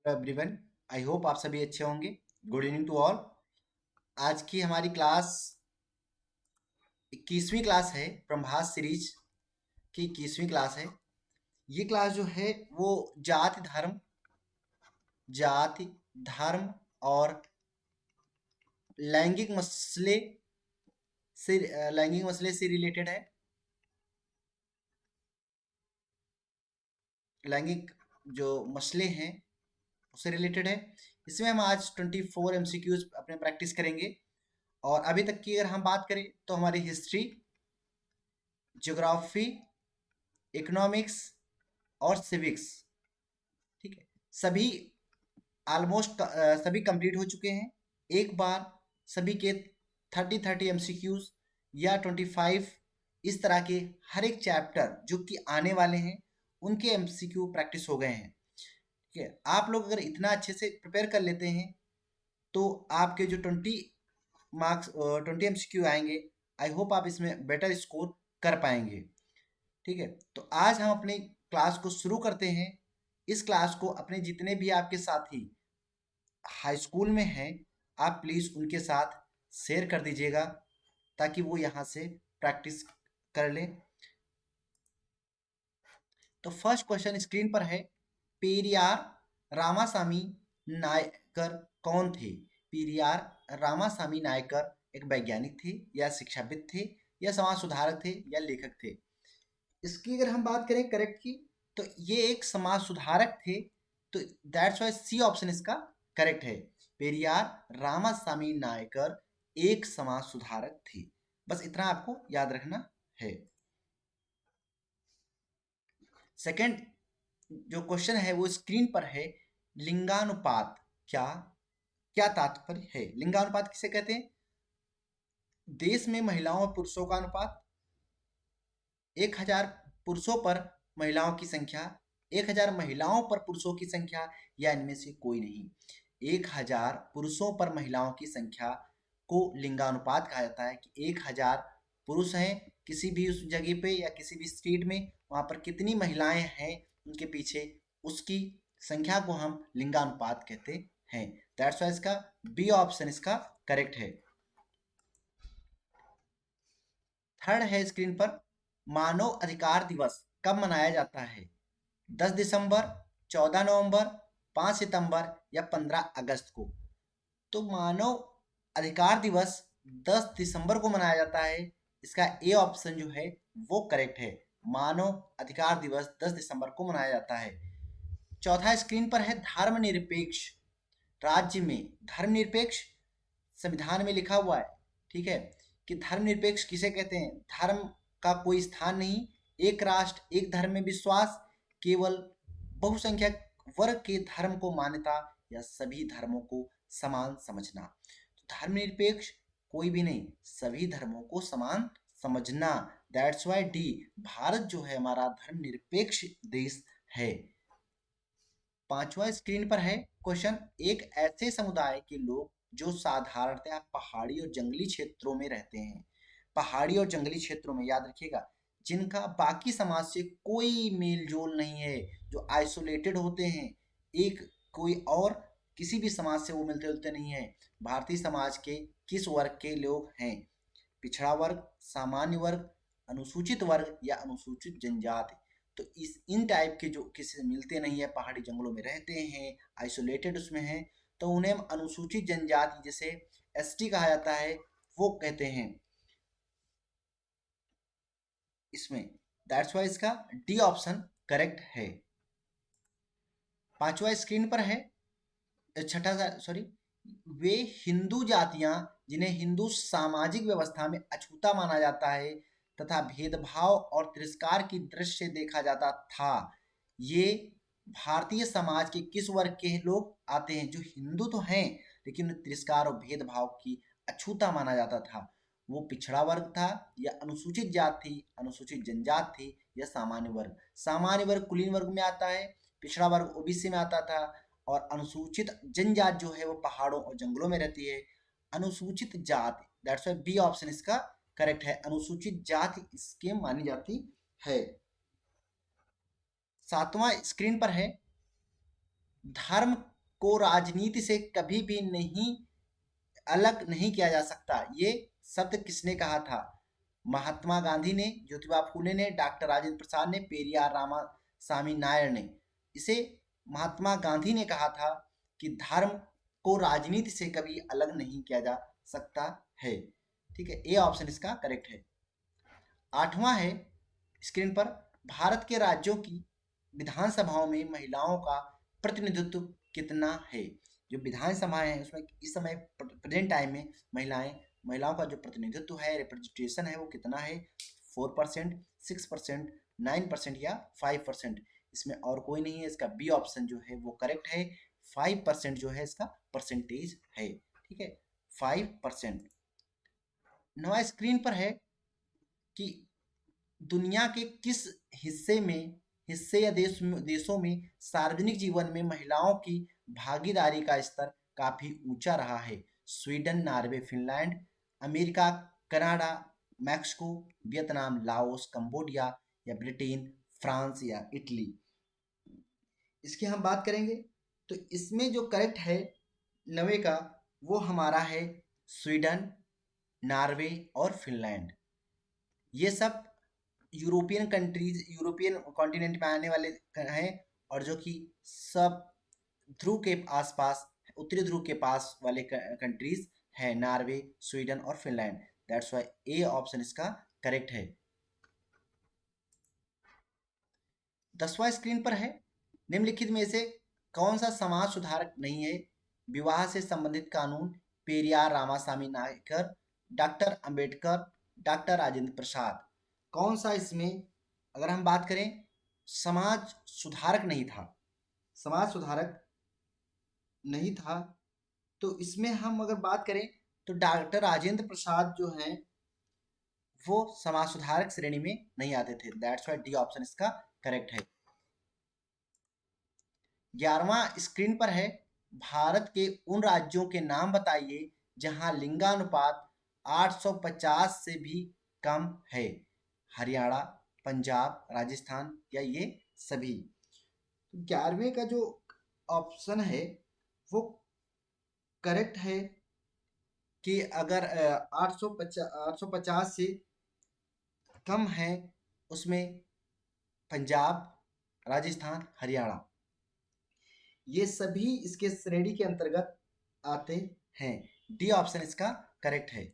Hello everyone. I hope आप सभी अच्छे होंगे। Good evening to all. आज की हमारी क्लास 21वीं क्लास है। प्रभास सीरीज की 21वीं क्लास है। ये क्लास जो है वो जाति धर्म और लैंगिक मसले लैंगिक मसले से रिलेटेड है। लैंगिक जो मसले हैं उससे रिलेटेड है। इसमें हम आज 24 एमसीक्यूज अपने प्रैक्टिस करेंगे। और अभी तक की अगर हम बात करें तो हमारी हिस्ट्री, ज्योग्राफी, इकोनॉमिक्स और सिविक्स, ठीक है, सभी ऑलमोस्ट सभी कंप्लीट हो चुके हैं। एक बार सभी के 30-30 एमसीक्यूज या 25 इस तरह के हर एक चैप्टर जो कि आने वाले हैं उनके एमसीक्यू प्रैक्टिस हो गए हैं। ठीक है, आप लोग अगर इतना अच्छे से प्रिपेयर कर लेते हैं तो आपके जो 20 एमसीक्यू आएंगे, आई होप आप इसमें बेटर स्कोर कर पाएंगे। ठीक है, तो आज हम अपनी क्लास को शुरू करते हैं। इस क्लास को अपने जितने भी आपके साथी हाई स्कूल में हैं, आप प्लीज़ उनके साथ शेयर कर दीजिएगा ताकि वो यहाँ से प्रैक्टिस कर लें। तो फर्स्ट क्वेश्चन स्क्रीन पर है, पेरियार रामासामी नायकर कौन थे? पेरियार रामासामी नायकर एक वैज्ञानिक थे या शिक्षाविद थे या समाज सुधारक थे या लेखक थे? इसकी अगर हम बात करें करेक्ट की, तो ये एक समाज सुधारक थे। तो दैट्स वाई सी ऑप्शन इसका करेक्ट है। पेरियार रामासामी नायकर एक समाज सुधारक थे। बस इतना आपको याद रखना है। सेकंड जो क्वेश्चन है वो स्क्रीन पर है, लिंगानुपात क्या क्या तात्पर्य है? लिंगानुपात किसे कहते हैं? देश में महिलाओं और पुरुषों का अनुपात, 1000 पुरुषों पर महिलाओं की संख्या, 1000 महिलाओं पर पुरुषों की संख्या, या इनमें से कोई नहीं। 1000 पुरुषों पर महिलाओं की संख्या को लिंगानुपात कहा जाता है कि 1000 पुरुष हैं किसी भी उस जगह पे या किसी भी स्ट्रीट में, वहां पर कितनी महिलाएं हैं उनके पीछे, उसकी संख्या को हम लिंगानुपात कहते हैं। दैट्स वाई इसका बी ऑप्शन इसका करेक्ट है। थर्ड है स्क्रीन पर, मानव अधिकार दिवस कब मनाया जाता है? 10 दिसंबर, 14 नवंबर, 5 सितंबर या 15 अगस्त को? तो मानव अधिकार दिवस 10 दिसंबर को मनाया जाता है। इसका ए ऑप्शन जो है वो करेक्ट है। मानव अधिकार दिवस 10 दिसंबर को मनाया जाता है। चौथा स्क्रीन पर है, धर्मनिरपेक्ष राज्य में, धर्मनिरपेक्ष संविधान में लिखा हुआ है, ठीक है, कि धर्मनिरपेक्ष किसे कहते हैं? धर्म का कोई स्थान नहीं, एक राष्ट्र एक धर्म में विश्वास, केवल बहुसंख्यक वर्ग के धर्म को मान्यता या सभी धर्मों को समान समझना। तो धर्मनिरपेक्ष कोई भी नहीं, सभी धर्मों को समान समझना। दैट्स वाई डी, भारत जो है हमारा धर्मनिरपेक्ष देश है। पांचवा स्क्रीन पर है क्वेश्चन, एक ऐसे समुदाय के लोग जो साधारणतः पहाड़ी और जंगली क्षेत्रों में रहते हैं, पहाड़ी और जंगली क्षेत्रों में, याद रखिएगा, जिनका बाकी समाज से कोई मेल जोल नहीं है, जो आइसोलेटेड होते हैं, एक कोई और किसी भी समाज से वो मिलते जुलते नहीं है। भारतीय समाज के किस वर्ग के लोग हैं? पिछड़ा वर्ग, सामान्य वर्ग, अनुसूचित वर्ग या अनुसूचित जनजाति? तो इस इन टाइप के जो किसी से मिलते नहीं है, पहाड़ी जंगलों में रहते हैं, आइसोलेटेड उसमें हैं, तो उन्हें हम अनुसूचित जनजाति जैसे एसटी कहा जाता है, वो कहते हैं इसमें। दैट्स वाई इसका डी ऑप्शन करेक्ट है। पांचवा स्क्रीन पर है, छठा सॉरी, वे हिंदू जातियां जिन्हें हिंदू सामाजिक व्यवस्था में अछूता माना जाता है तथा भेदभाव और तिरस्कार की दृष्टि से देखा जाता था, ये भारतीय समाज के किस वर्ग के लोग आते हैं? जो हिंदू तो हैं लेकिन तिरस्कार और भेदभाव की अछूता माना जाता था, वो पिछड़ा वर्ग था या अनुसूचित जात थी, अनुसूचित जनजात थी या सामान्य वर्ग? सामान्य वर्ग कुलीन वर्ग में आता है, पिछड़ा वर्ग ओबीसी में आता था, और अनुसूचित जनजात जो है वो पहाड़ों और जंगलों में रहती है। अनुसूचित जाति, दैट्स वाई बी ऑप्शन इसका करेक्ट है, अनुसूचित जाति इसके मानी जाती है। सातवां स्क्रीन पर है, धर्म को राजनीति से कभी भी नहीं अलग नहीं किया जा सकता, ये शब्द किसने कहा था? महात्मा गांधी ने, ज्योतिबा फूले ने, डॉक्टर राजेंद्र प्रसाद ने, पेरियार रामासामी नायर ने। इसे महात्मा गांधी ने कहा था कि धर्म को राजनीति से कभी अलग नहीं किया जा सकता है। ठीक है, ए ऑप्शन इसका करेक्ट है। आठवां है स्क्रीन पर, भारत के राज्यों की विधानसभाओं में महिलाओं का प्रतिनिधित्व कितना है? जो विधानसभाएं हैं उसमें इस समय प्रेजेंट टाइम में महिलाओं का जो प्रतिनिधित्व है, रिप्रेजेंटेशन है, वो कितना है? 4%, 6%, 9% या 5%? इसमें और कोई नहीं है, इसका बी ऑप्शन जो है वो करेक्ट है। 5% जो है इसका परसेंटेज है। ठीक है, 5%। नवा स्क्रीन पर है कि दुनिया के किस हिस्से या देशों में सार्वजनिक जीवन में महिलाओं की भागीदारी का स्तर काफी ऊंचा रहा है? Sweden, Norway, Finland, America, Canada, Mexico, Vietnam, Laos, Cambodia या ब्रिटेन, फ्रांस या इटली? इसकी हम बात करेंगे तो इसमें जो करेक्ट है 90 का, वो हमारा है स्वीडन, नॉर्वे और फिनलैंड। ये सब यूरोपियन कंट्रीज, यूरोपियन कॉन्टिनेंट में आने वाले हैं, और जो कि सब ध्रुव के आसपास, उत्तरी ध्रुव के पास वाले कंट्रीज हैं, नॉर्वे, स्वीडन और Finland. That's why A option इसका करेक्ट है। 10वां स्क्रीन पर है, निम्नलिखित में से कौन सा समाज सुधारक नहीं है? विवाह से संबंधित कानून, पेरियार रामासामी नायकर, डॉक्टर अंबेडकर, डॉक्टर राजेंद्र प्रसाद। कौन सा इसमें अगर हम बात करें समाज सुधारक नहीं था, समाज सुधारक नहीं था, तो इसमें हम अगर बात करें तो डॉक्टर राजेंद्र प्रसाद जो हैं वो समाज सुधारक श्रेणी में नहीं आते थे। दैट्स व्हाई डी ऑप्शन इसका करेक्ट है। 11वां स्क्रीन पर है, भारत के उन राज्यों के नाम बताइए जहां लिंगानुपात 850 से भी कम है? हरियाणा, पंजाब, राजस्थान या ये सभी? 11वें का जो ऑप्शन है वो करेक्ट है कि अगर 850 से कम है, उसमें पंजाब, राजस्थान, हरियाणा ये सभी इसके श्रेणी के अंतर्गत आते हैं। डी ऑप्शन इसका करेक्ट है।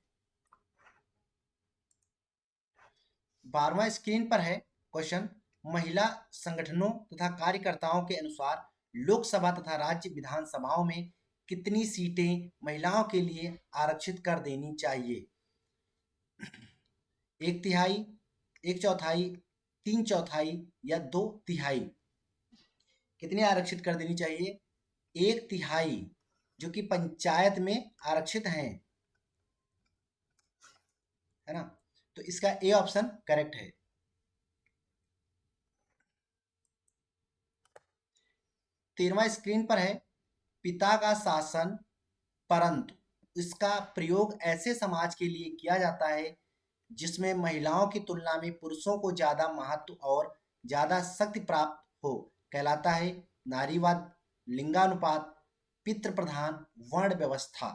12वां स्क्रीन पर है क्वेश्चन, महिला संगठनों तथा कार्यकर्ताओं के अनुसार लोकसभा तथा राज्य विधानसभाओं में कितनी सीटें महिलाओं के लिए आरक्षित कर देनी चाहिए? 1/3, 1/4, 3/4 या 2/3? कितनी आरक्षित कर देनी चाहिए? 1/3 जो कि पंचायत में आरक्षित हैं, है ना? तो इसका ए ऑप्शन करेक्ट है। 13वां स्क्रीन पर है, पिता का शासन, परंतु इसका प्रयोग ऐसे समाज के लिए किया जाता है जिसमें महिलाओं की तुलना में पुरुषों को ज्यादा महत्व और ज्यादा शक्ति प्राप्त हो, कहलाता है नारीवाद, लिंगानुपात, पितृ प्रधान वर्ण व्यवस्था?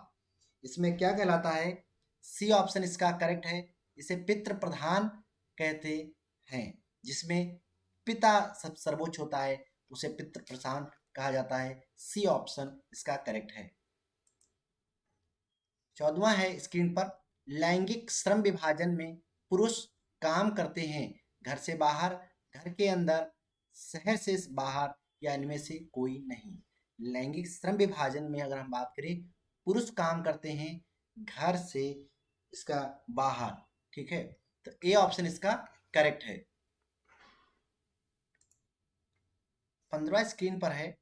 इसमें क्या कहलाता है? सी ऑप्शन इसका करेक्ट है। इसे पितृ प्रधान कहते हैं, जिसमें पिता सब सर्वोच्च होता है, उसे पितृ प्रधान कहा जाता है। सी ऑप्शन इसका करेक्ट है। 14वां है स्क्रीन पर, लैंगिक श्रम विभाजन में पुरुष काम करते हैं घर से बाहर, घर के अंदर, शहर से बाहर या इनमें से कोई नहीं? लैंगिक श्रम विभाजन में अगर हम बात करें, पुरुष काम करते हैं घर से इसका बाहर। ठीक है, तो ए ऑप्शन इसका करेक्ट है। 15वां स्क्रीन पर है,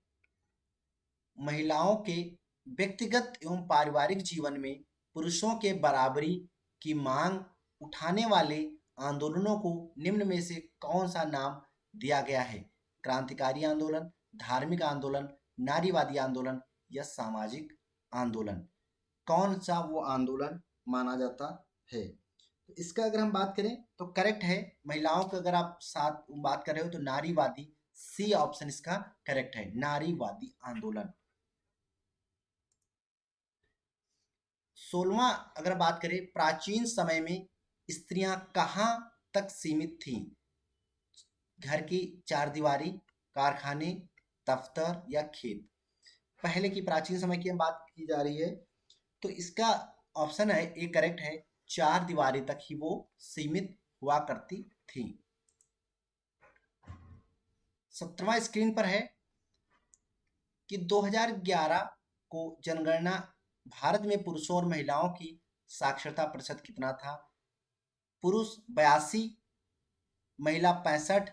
महिलाओं के व्यक्तिगत एवं पारिवारिक जीवन में पुरुषों के बराबरी की मांग उठाने वाले आंदोलनों को निम्न में से कौन सा नाम दिया गया है? क्रांतिकारी आंदोलन, धार्मिक आंदोलन, नारीवादी आंदोलन या सामाजिक आंदोलन? कौन सा वो आंदोलन माना जाता है? तो इसका अगर हम बात करें तो करेक्ट है, महिलाओं को अगर आप साथ बात कर रहे हो तो नारीवादी, सी ऑप्शन इसका करेक्ट है, नारीवादी आंदोलन। 16वां अगर बात करें, प्राचीन समय में स्त्रियां कहाँ तक सीमित थीं? घर की चार दीवारी, कारखाने, दफ्तर या खेत। पहले की प्राचीन समय की हम बात की जा रही है, तो इसका ऑप्शन है ए करेक्ट है, चार दीवारी तक ही वो सीमित हुआ करती थी। 17वां स्क्रीन पर है कि 2011 को जनगणना भारत में पुरुषों और महिलाओं की साक्षरता प्रतिशत कितना था? पुरुष 82, महिला 65,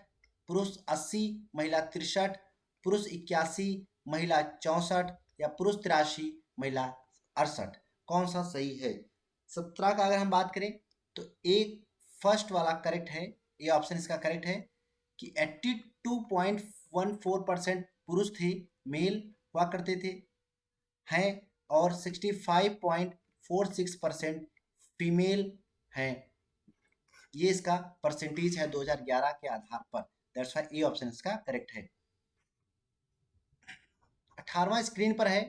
पुरुष 80, महिला 63, पुरुष 81, महिला 64 या पुरुष 83, महिला 68। कौन सा सही है? 17 का अगर हम बात करें तो एक फर्स्ट वाला करेक्ट है, ये ऑप्शन इसका करेक्ट है कि 82.14% पुरुष थे, मेल हुआ करते थे हैं, और 65.46% फीमेल हैं। ये इसका परसेंटेज है 2011 के आधार पर। दैट्स व्हाई ए ऑप्शन इसका करेक्ट है। 18वां स्क्रीन पर है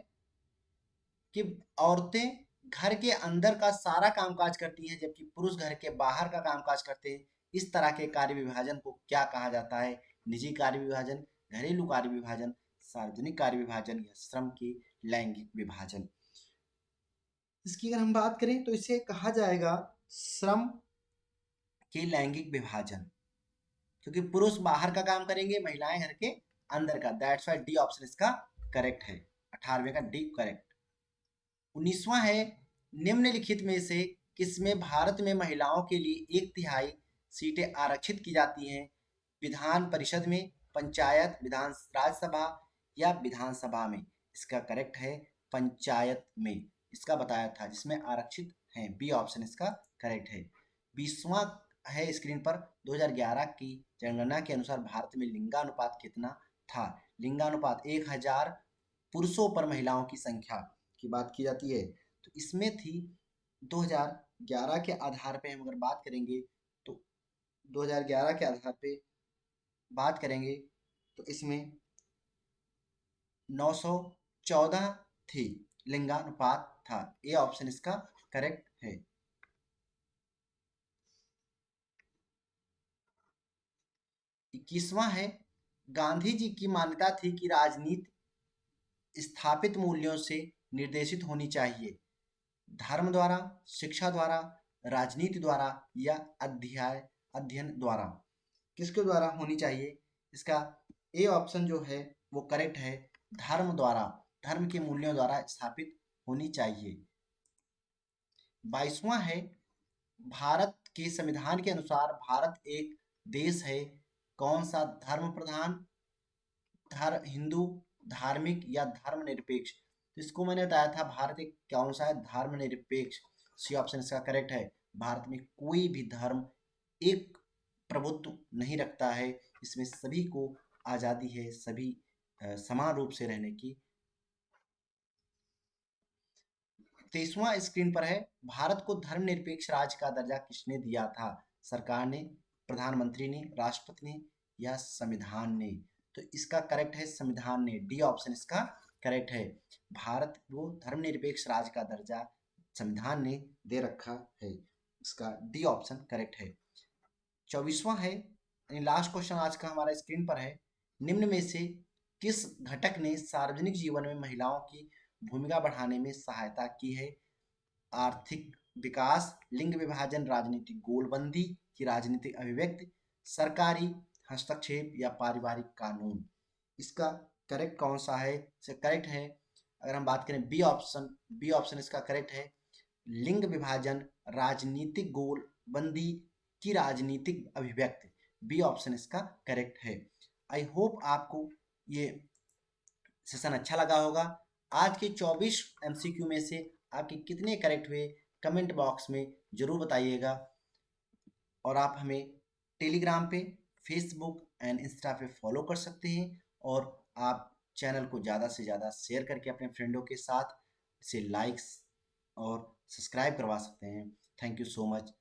कि औरतें घर के अंदर का सारा कामकाज करती हैं जबकि पुरुष घर के बाहर का कामकाज करते हैं। इस तरह के कार्य विभाजन को क्या कहा जाता है? निजी कार्य विभाजन, घरेलू कार्य विभाजन, सार्वजनिक कार्य विभाजन या श्रम के लैंगिक विभाजन। इसकी अगर हम बात करें तो इसे कहा जाएगा श्रम के लैंगिक विभाजन, क्योंकि पुरुष बाहर का काम करेंगे, महिलाएं घर के अंदर का। दैट्स व्हाई डी ऑप्शन इसका करेक्ट है, 18वें का डी करेक्ट। 19वां है, निम्नलिखित में से किसमें भारत में महिलाओं के लिए 1/3 सीटें आरक्षित की जाती हैं? विधान परिषद में, पंचायत, विधान राज्यसभा या विधानसभा में? इसका करेक्ट है पंचायत में, इसका बताया था जिसमें आरक्षित हैं। बी ऑप्शन इसका करेक्ट है। 20वां है स्क्रीन पर, 2011 की जनगणना के अनुसार भारत में लिंगानुपात कितना था? लिंगानुपात 1000 पुरुषों पर महिलाओं की संख्या की बात की जाती है, तो इसमें थी 2011 के आधार पे हम अगर बात करेंगे तो 2011 के आधार पे बात करेंगे तो इसमें 914 थी, लिंगानुपात था। ये ऑप्शन इसका करेक्ट है। 21वां है, गांधी जी की मान्यता थी कि राजनीति स्थापित मूल्यों से निर्देशित होनी चाहिए। धर्म द्वारा, शिक्षा द्वारा, राजनीति द्वारा या अध्ययन द्वारा? किसके द्वारा होनी चाहिए? इसका ए ऑप्शन जो है वो करेक्ट है, धर्म द्वारा, धर्म के मूल्यों द्वारा स्थापित होनी चाहिए। 22वां है, भारत के संविधान के अनुसार भारत एक देश है, कौन सा? धर्म प्रधान, हिंदू, धार्मिक या धर्मनिरपेक्ष? तो इसको मैंने बताया था, भारत एक कौन सा है? धर्मनिरपेक्ष। सी ऑप्शन इसका करेक्ट है। भारत में कोई भी धर्म एक प्रभुत्व नहीं रखता है, इसमें सभी को आज़ादी है, सभी समान रूप से रहने की। 23वां स्क्रीन पर है, भारत को धर्मनिरपेक्ष राज्य का दर्जा किसने दिया था? सरकार ने, प्रधानमंत्री ने, राष्ट्रपति ने या संविधान ने? तो इसका करेक्ट है संविधान ने, डी ऑप्शन इसका करेक्ट है। भारत को धर्मनिरपेक्ष राज्य का दर्जा संविधान ने दे रखा है, इसका डी ऑप्शन करेक्ट है। 24वां है, यानी लास्ट क्वेश्चन आज का हमारा स्क्रीन पर है, निम्न में से किस घटक ने सार्वजनिक जीवन में महिलाओं की भूमिका बढ़ाने में सहायता की है? आर्थिक विकास, लिंग विभाजन, राजनीतिक गोलबंदी की राजनीतिक अभिव्यक्ति, सरकारी हस्तक्षेप या पारिवारिक कानून? इसका करेक्ट कौन सा है? इसका करेक्ट है, अगर हम बात करें बी ऑप्शन, बी ऑप्शन इसका करेक्ट है, लिंग विभाजन, राजनीतिक गोलबंदी की राजनीतिक अभिव्यक्ति। बी ऑप्शन इसका करेक्ट है। आई होप आपको ये सेशन अच्छा लगा होगा। आज के 24 एमसीक्यू में से आपके कितने करेक्ट हुए कमेंट बॉक्स में जरूर बताइएगा, और आप हमें टेलीग्राम पे, फेसबुक एंड इंस्टा पे फॉलो कर सकते हैं, और आप चैनल को ज़्यादा से ज़्यादा शेयर करके अपने फ्रेंडों के साथ इसे लाइक्स और सब्सक्राइब करवा सकते हैं। Thank you so much.